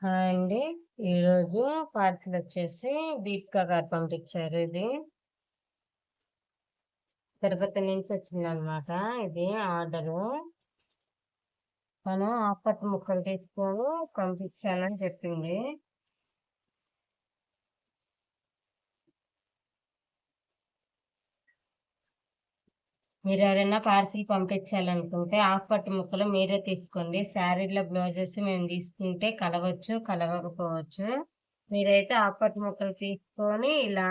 Hi అండి. ఈరోజు parcel వచ్చేసి దీపిక గారు పంపించారు. ఇది తిరుపతి నుంచి వచ్చిందనమాట. ఇది ఆర్డరు. తను ఆపట్టు ముక్కలు తీసుకొని పంపించాలని చెప్పింది. మీరు ఎవరైనా పార్సిల్ పంపించాలనుకుంటే ఆపట్టు ముక్కలు మీరే తీసుకోండి. శారీలో బ్లౌజెస్ మేము తీసుకుంటే కలవచ్చు, కలవకపోవచ్చు. మీరైతే ఆపట్టు ముక్కలు తీసుకొని ఇలా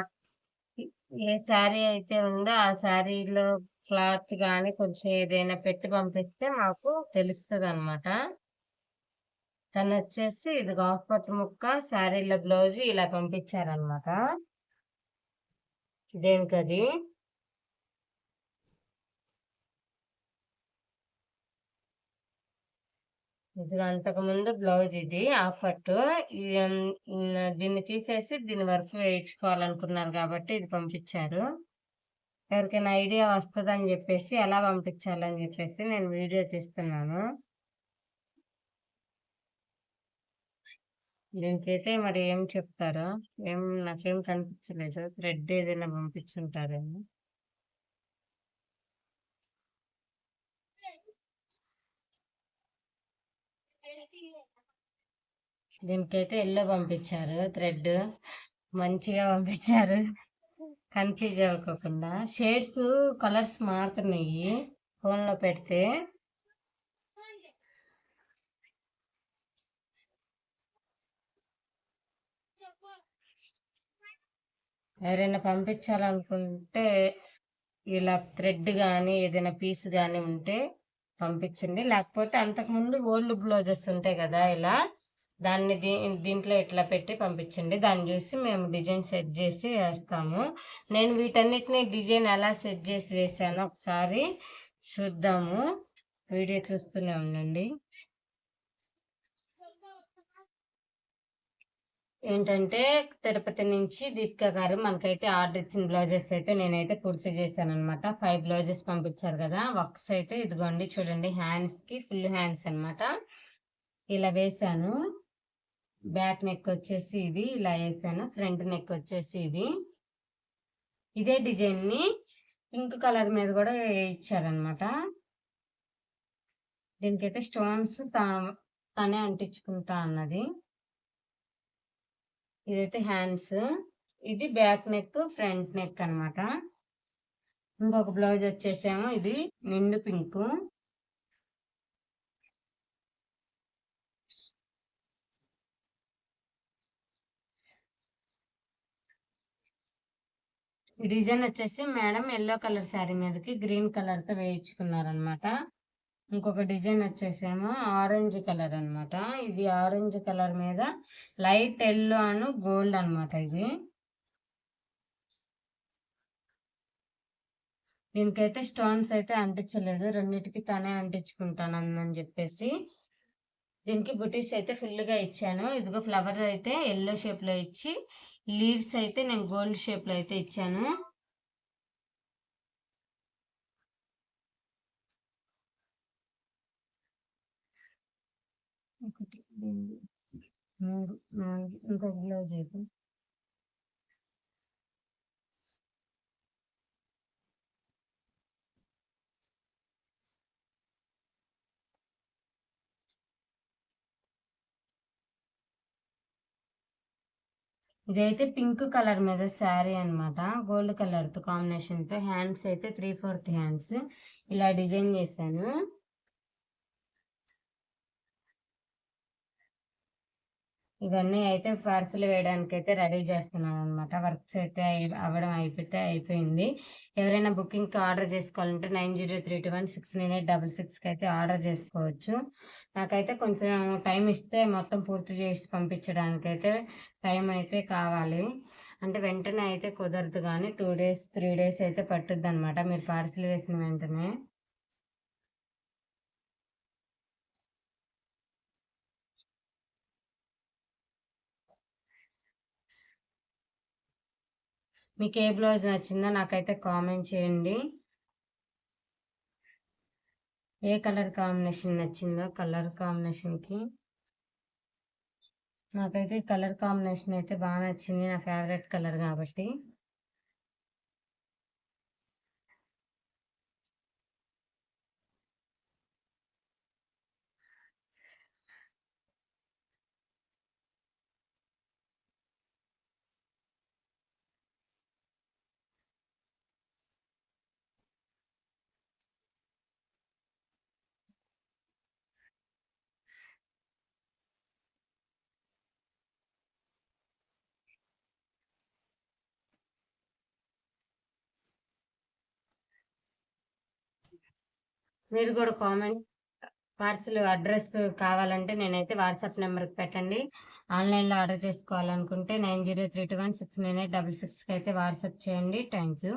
ఏ శారీ అయితే ఉందో ఆ శారీలో క్లాత్ కానీ కొంచెం ఏదైనా పెట్టి పంపిస్తే మాకు తెలుస్తుంది అనమాట. తను వచ్చేసి ఇది ఆకుపచ్చ ముక్క శారీలో బ్లౌజ్ ఇలా పంపించారనమాట. దేనికది ఇది అంతకు ముందు బ్లౌజ్ ఇది ఆఫర్ట్ దీన్ని తీసేసి దీని వరకు వేయించుకోవాలనుకున్నారు కాబట్టి ఇది పంపించారు. ఎవరికైనా ఐడియా వస్తుందని చెప్పేసి ఎలా పంపించాలని చెప్పేసి నేను వీడియో తీస్తున్నాను. దీనికైతే మరి ఏం చెప్తారో నాకేం కనిపించలేదు. థ్రెడ్ ఏదైనా పంపించుంటారేమో. దీనికైతే ఎల్లో పంపించారు. థ్రెడ్ మంచిగా పంపించారు. కన్ఫ్యూజ్ అవ్వకుండా. షేడ్స్ కలర్స్ మారుతున్నాయి ఫోన్లో పెడితే. ఎవరైనా పంపించాలనుకుంటే ఇలా థ్రెడ్ కానీ ఏదైనా పీస్ కానీ ఉంటే పంపించండి. లేకపోతే అంతకుముందు ఓల్డ్ బ్లౌజెస్ ఉంటాయి కదా, ఇలా దాన్ని దీంట్లో ఇట్లా పెట్టి పంపించండి. దాన్ని చూసి మేము డిజైన్ సెట్ చేసి వేస్తాము. నేను వీటన్నిటిని డిజైన్ ఎలా సెట్ చేసి వేసానో ఒకసారి చూద్దాము. వీడియో చూస్తూనే ఉండండి. ఏంటంటే తిరుపతి నుంచి దీపిక గారు మనకైతే ఆర్డర్ ఇచ్చిన బ్లౌజెస్ అయితే నేనైతే పూర్తి చేశాను అనమాట. 5 బ్లౌజెస్ పంపించారు కదా. వర్క్స్ అయితే ఇదిగోండి చూడండి, హ్యాండ్స్ కి ఫుల్ హ్యాండ్స్ అనమాట. ఇలా వేసాను. బ్యాక్ నెక్ వచ్చేసి ఇది ఇలా వేసాను. ఫ్రంట్ నెక్ వచ్చేసి ఇది. ఇదే డిజైన్ ని పింక్ కలర్ మీద కూడా ఇచ్చారనమాట. దీనికైతే స్టోన్స్ తనే అంటించుకుంటా అన్నది. ఇదైతే హ్యాండ్స్, ఇది బ్యాక్ నెక్ ఫ్రంట్ నెక్ అనమాట. ఇంకొక బ్లౌజ్ వచ్చేసేమో ఇది నిండు పింక్. ఈ డిజైన్ వచ్చేసి మేడం ఎల్లో కలర్ శారీ మీదకి గ్రీన్ కలర్ తో వేయించుకున్నారనమాట. ఇంకొక డిజైన్ వచ్చేసేమో ఆరెంజ్ కలర్ అనమాట. ఇది ఆరెంజ్ కలర్ మీద లైట్ ఎల్లో అను గోల్డ్ అనమాట. ఇది దీనికైతే స్టోన్స్ అయితే అంటించలేదు. రెండింటికి తనే అంటించుకుంటాను అని చెప్పేసి దీనికి బుటీస్ అయితే ఫుల్ గా ఇచ్చాను. ఇదిగో ఫ్లవర్ అయితే ఎల్లో షేప్ లో ఇచ్చి, లీవ్స్ అయితే నేను గోల్డ్ షేప్ లో అయితే ఇచ్చాను. ఒకటి, రెండు, మూడు, నాలుగు, ఇంకొక బ్లౌజ్ అయితే ఇదైతే పింక్ కలర్ మీద శారీ అనమాట. గోల్డ్ కలర్ తో కాంబినేషన్ తో హ్యాండ్స్ అయితే 3/4 హ్యాండ్స్ ఇలా డిజైన్ చేశాను. ఇవన్నీ అయితే పార్సల్ వేయడానికి అయితే రెడీ చేస్తున్నాను అనమాట. వర్క్స్ అయితే అవ్వడం అయిపోయింది. ఎవరైనా బుకింగ్కి ఆర్డర్ చేసుకోవాలంటే 9032169866కి అయితే ఆర్డర్ చేసుకోవచ్చు. నాకైతే కొంచెం టైం ఇస్తే మొత్తం పూర్తి చేసి పంపించడానికి అయితే టైం అయితే కావాలి. అంటే వెంటనే అయితే కుదరదు, కానీ 2 డేస్ 3 డేస్ అయితే పట్టుద్ది అనమాట మీరు పార్సిల్ వేసిన వెంటనే. మీకు ఏ బ్లౌజ్ నచ్చిందో నాకైతే కామెంట్ చేయండి. ఏ కలర్ కాంబినేషన్ నచ్చిందో కలర్ కాంబినేషన్కి నాకైతే కలర్ కాంబినేషన్ అయితే బాగా నచ్చింది. నా ఫేవరెట్ కలర్ కాబట్టి. మీరు కూడా పార్సిల్ అడ్రస్ కావాలంటే నేనైతే వాట్సాప్ నెంబర్కి పెట్టండి. ఆన్లైన్లో ఆర్డర్ చేసుకోవాలనుకుంటే 9032169866కి అయితే వాట్సాప్ చేయండి. Thank you.